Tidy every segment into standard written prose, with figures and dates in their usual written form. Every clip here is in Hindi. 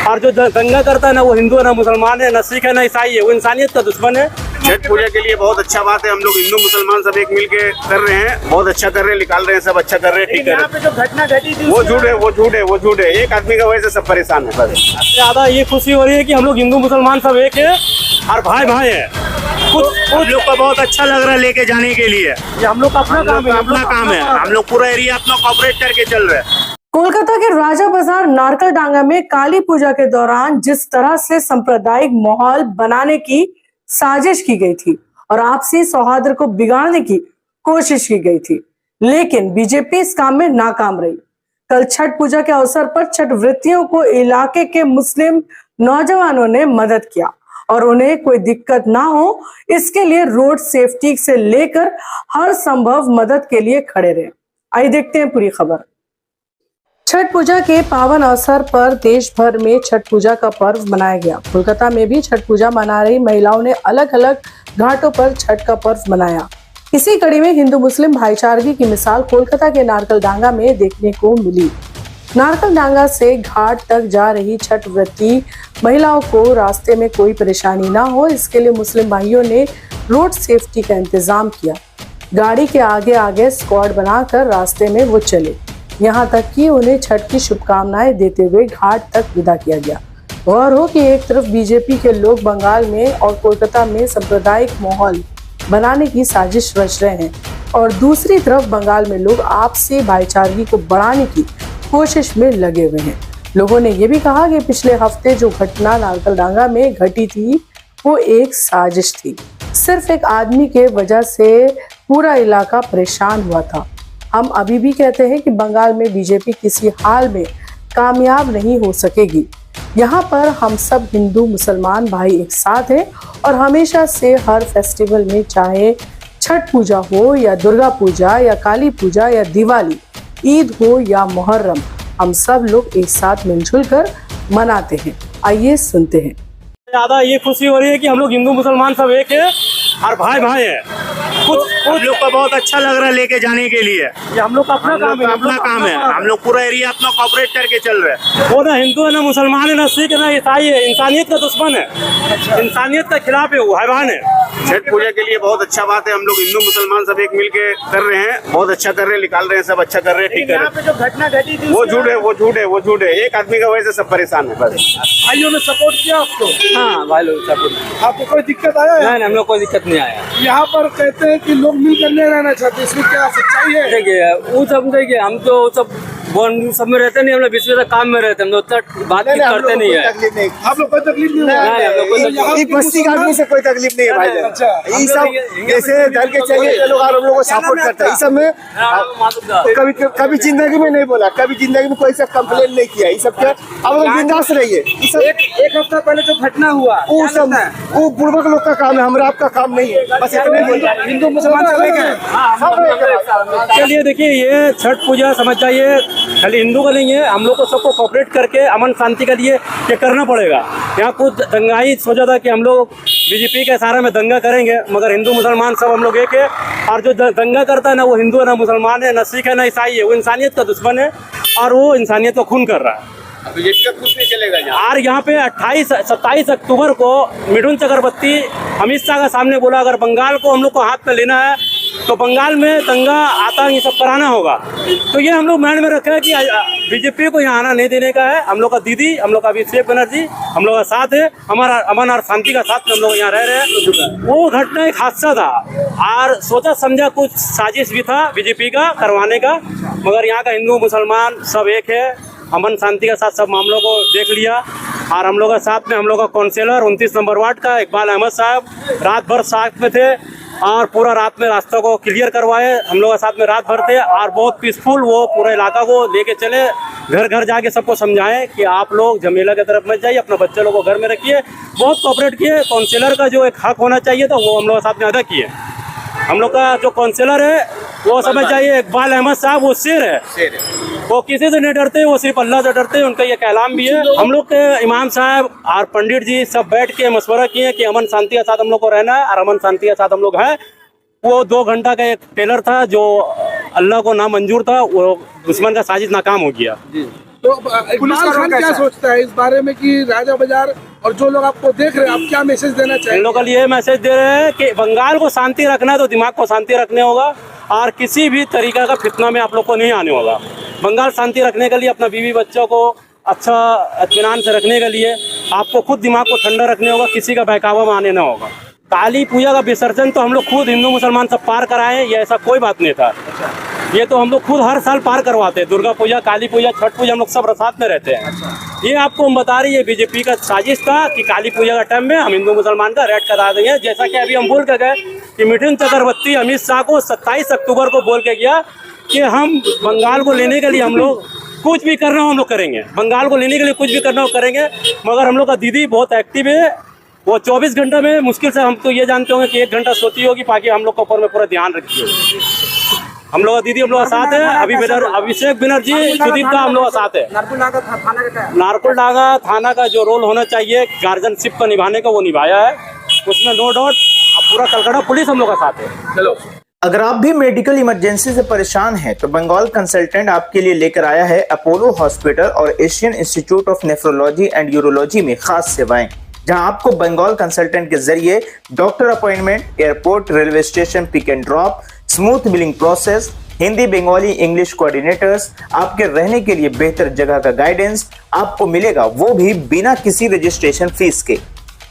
और जो दंगा करता है ना वो हिंदू है ना मुसलमान है ना सिख है ना ईसाई है, वो इंसानियत का दुश्मन है। छठ पूजा के लिए बहुत अच्छा बात है, हम लोग हिंदू मुसलमान सब एक मिलके कर रहे हैं, बहुत अच्छा कर रहे हैं, निकाल रहे हैं, सब अच्छा कर रहे हैं, ठीक यहाँ पे जो घटना घटी थी वो झूठ है, वो झूठ है, वो झूठ है। एक आदमी का वजह से सब परेशान है। बस ज्यादा ये खुशी हो रही है कि हम लोग हिंदू मुसलमान सब एक है और भाई भाई है। हम लोग को बहुत अच्छा लग रहा है लेके जाने के लिए। ये हम लोग का अपना काम है, अपना काम है, हम लोग पूरा एरिया अपना कॉपरेट करके चल रहे हैं। कोलकाता के राजा बाजार नारकलडांगा में काली पूजा के दौरान जिस तरह से सांप्रदायिक माहौल बनाने की साजिश की गई थी और आपसी सौहार्द को बिगाड़ने की कोशिश की गई थी, लेकिन बीजेपी इस काम में नाकाम रही। कल छठ पूजा के अवसर पर छठ व्रतियों को इलाके के मुस्लिम नौजवानों ने मदद किया और उन्हें कोई दिक्कत ना हो इसके लिए रोड सेफ्टी से लेकर हर संभव मदद के लिए खड़े रहे। आइए देखते हैं पूरी खबर। छठ पूजा के पावन अवसर पर देश भर में छठ पूजा का पर्व मनाया गया। कोलकाता में भी छठ पूजा मना रही महिलाओं ने अलग अलग घाटों पर छठ का पर्व मनाया। इसी कड़ी में हिंदू मुस्लिम भाईचारगी की मिसाल कोलकाता के नारकलडांगा में देखने को मिली। नारकलडांगा से घाट तक जा रही छठ व्रती महिलाओं को रास्ते में कोई परेशानी ना हो इसके लिए मुस्लिम भाइयों ने रोड सेफ्टी का इंतजाम किया। गाड़ी के आगे आगे स्क्वाड बनाकर रास्ते में वो चले, यहाँ तक कि उन्हें छठ की शुभकामनाएं देते हुए घाट तक विदा किया गया। गौर हो कि एक तरफ बीजेपी के लोग बंगाल में और कोलकाता में सांप्रदायिक माहौल बनाने की साजिश रच रहे हैं और दूसरी तरफ बंगाल में लोग आपसी भाईचारगी को बढ़ाने की कोशिश में लगे हुए हैं। लोगों ने ये भी कहा कि पिछले हफ्ते जो घटना नारकलडांगा में घटी थी वो एक साजिश थी, सिर्फ एक आदमी के वजह से पूरा इलाका परेशान हुआ था। हम अभी भी कहते हैं कि बंगाल में बीजेपी किसी हाल में कामयाब नहीं हो सकेगी। यहाँ पर हम सब हिंदू मुसलमान भाई एक साथ हैं और हमेशा से हर फेस्टिवल में चाहे छठ पूजा हो या दुर्गा पूजा या काली पूजा या दिवाली, ईद हो या मुहर्रम, हम सब लोग एक साथ मिलजुल कर मनाते हैं। आइए सुनते हैं। ज्यादा ये खुशी हो रही है कि हम लोग हिंदू मुसलमान सब एक है और भाई भाई है। हम लोग को बहुत अच्छा लग रहा है लेके जाने के लिए। ये हम लोग का अपना काम है, अपना काम है, हम लोग पूरा एरिया अपना कॉपरेट करके चल रहे हैं। वो ना हिंदू है ना मुसलमान है ना सिख है ना ईसाई है, इंसानियत का दुश्मन है, इंसानियत का खिलाफ है, वो हैवान है। छठ पूजा के लिए बहुत अच्छा बात है, हम लोग हिंदू मुसलमान सब एक मिलके कर रहे हैं, बहुत अच्छा कर रहे हैं, निकाल रहे हैं, सब अच्छा कर रहे हैं, ठीक यहाँ है। पे जो घटना घटी थी वो झूठ है, वो झूठ है, वो झूठ है। एक आदमी का वजह से सब परेशान है। बस भाइयों ने सपोर्ट किया आपको? हाँ भाई लोग सब, आपको कोई दिक्कत आया है? नहीं हम लोग कोई दिक्कत नहीं आया। यहाँ पर कहते हैं कि लोग मिलकर नहीं रहना चाहते, इसमें क्या सच्चाई है? देखिए वो सब देखिए हम तो सब सब में रहते नहीं, हम लोग बीच में काम में रहते हैं, हम लोग बातचीत करते नहीं है। आप लोग कोई तकलीफ नहीं नहीं, बस्ती का आदमी से कोई तकलीफ नहीं है भाई। अच्छा, ये सब जैसे धर के चले लोग हम लोग को सपोर्ट करते हैं। इस सब में कभी जिंदगी में नहीं बोला, कभी जिंदगी में कोई सा कंप्लेन नहीं किया। ये सब क्या अब लोग बिंदास रहिए। एक हफ्ता पहले जो घटना हुआ वो सब वो पूर्वक लोग का काम है, हमारा आपका काम नहीं है। बस इतने हिंदू मुसलमान सब एक है। चलिए देखिए ये छठ पूजा समझ जाइए खाली हिंदू का नहीं है, हम लोग को सबको कोऑपरेट करके अमन शांति के लिए ये करना पड़ेगा। यहाँ कुछ दंगाई सोचा था कि हम लोग बीजेपी के सहारे में दंगा करेंगे, मगर हिंदू मुसलमान सब हम लोग एक है और जो दंगा करता है ना वो हिंदू है ना मुसलमान है ना सिख है ना ईसाई है, वो इंसानियत का दुश्मन है और वो इंसानियत को खून कर रहा है। बीजेपी का कुछ नहीं चलेगा। और यहाँ पे 27 अक्टूबर को मिथुन चक्रवर्ती अमित शाह का सामने बोला अगर बंगाल को हम लोग को हाथ में लेना है तो बंगाल में दंगा आतंक ये सब कराना होगा। तो ये हम लोग माइंड में रखे हैं कि बीजेपी को यहाँ आना नहीं देने का है। हम लोग का दीदी, हम लोग का अभिषेक बनर्जी हम लोग का साथ है, हमारा अमन और शांति का साथ में हम लोग यहाँ रह रहे हैं। वो घटना एक हादसा था और सोचा समझा कुछ साजिश भी था बीजेपी का करवाने का, मगर यहाँ का हिंदू मुसलमान सब एक है, अमन शांति के साथ सब मामलों को देख लिया। और हम लोग का साथ में हम लोग का काउंसिलर 29 नंबर वार्ड का इकबाल अहमद साहब रात भर साथ में थे और पूरा रात में रास्ता को क्लियर करवाए। हम लोग के साथ में रात भर थे और बहुत पीसफुल वो पूरे इलाका को लेके चले, घर घर जाके सबको समझाएं कि आप लोग झमेला की तरफ मत जाइए, अपने बच्चे लोगों को घर में रखिए। बहुत कोऑपरेट किए। काउंसिलर का जो एक हक होना चाहिए था वो हम लोग के साथ में अदा किए। हम लोग का जो काउंसिलर है वो समझ जाइए इकबाल अहमद साहब, वो शेर है, वो किसी से नहीं डरते, वो सिर्फ अल्लाह से डरते हैं, उनका ये कहलाम भी है। हम लोग के इमाम साहब और पंडित जी सब बैठ के मशवरा किए कि अमन शांति के साथ हम लोग को रहना है और अमन शांति के साथ हम लोग हैं। वो 2 घंटा का एक टेलर था जो अल्लाह को ना मंजूर था, वो दुश्मन का साजिश नाकाम हो गया। तो इकबाल खान क्या सोचता है इस बारे में कि राजा बाजार और जो लोग आपको देख रहे हैं, आप क्या मैसेज देना इन चाहेंगे? लोगों के लिए मैसेज दे रहे हैं कि बंगाल को शांति रखना है तो दिमाग को शांति रखने होगा और किसी भी तरीका का फितना में आप लोग को नहीं आने होगा। बंगाल शांति रखने के लिए अपना बीवी बच्चों को अच्छा इत्मीनान से रखने के लिए आपको खुद दिमाग को ठंडा रखने होगा, किसी का बहकावा में आने ना होगा। काली पूजा का विसर्जन तो हम लोग खुद हिंदू मुसलमान सब पार कराए, ये ऐसा कोई बात नहीं था। ये तो हम लोग खुद हर साल पार करवाते हैं। दुर्गा पूजा, काली पूजा, छठ पूजा हम लोग सब साथ में रहते हैं। ये आपको हम बता रही है बीजेपी का साजिश था कि काली पूजा का टाइम में हम हिंदू मुसलमान का रेड करा देंगे। जैसा कि अभी हम बोल के गए कि मिथुन चक्रवर्ती अमित शाह को 27 अक्टूबर को बोल के गया कि हम बंगाल को लेने के लिए हम लोग कुछ भी करना हो हम लोग करेंगे, बंगाल को लेने के लिए कुछ भी करना हो करेंगे। मगर हम लोग का दीदी बहुत एक्टिव है, वो 24 घंटे में मुश्किल से हम तो ये जानते होंगे कि 1 घंटा सोती होगी ताकि हम लोग के ऊपर में पूरा ध्यान रखती होगी। हम लोग का दीदी हम लोग का साथ है। अभिषेक बनर्जी सुदीप का हम लोग का साथ है। नारकुलडांगा थाना का जो रोल होना चाहिए गार्जियनशिप का निभाने का वो निभाया है, उसमें नो डाउट पूरा कलकत्ता पुलिस हम लोग का साथ है। चलो, अगर आप भी मेडिकल इमरजेंसी से परेशान हैं तो बंगाल कंसल्टेंट आपके लिए लेकर आया है अपोलो हॉस्पिटल और Asian institute of nephrology and urology में खास सेवाएं, जहां आपको बंगाल कंसल्टेंट के जरिए doctor appointment, airport, railway station pick and drop, smooth billing process, Hindi, Bengali, English coordinators, आपके रहने के लिए बेहतर जगह का गाइडेंस आपको मिलेगा, वो भी बिना किसी रजिस्ट्रेशन फीस के।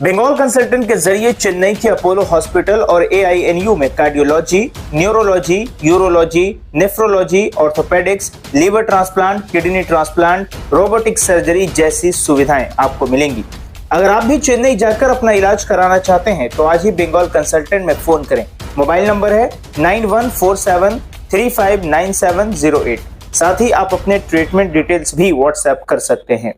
बंगाल कंसल्टेंट के जरिए चेन्नई के अपोलो हॉस्पिटल और AINU में cardiology, neurology, urology, nephrology, orthopedics, liver transplant, kidney transplant, robotic surgery जैसी सुविधाएं आपको मिलेंगी। अगर आप भी चेन्नई जाकर अपना इलाज कराना चाहते हैं तो आज ही बंगाल कंसल्टेंट में फोन करें। मोबाइल नंबर है 9147359708। साथ ही आप अपने ट्रीटमेंट डिटेल्स भी व्हाट्सएप कर सकते हैं।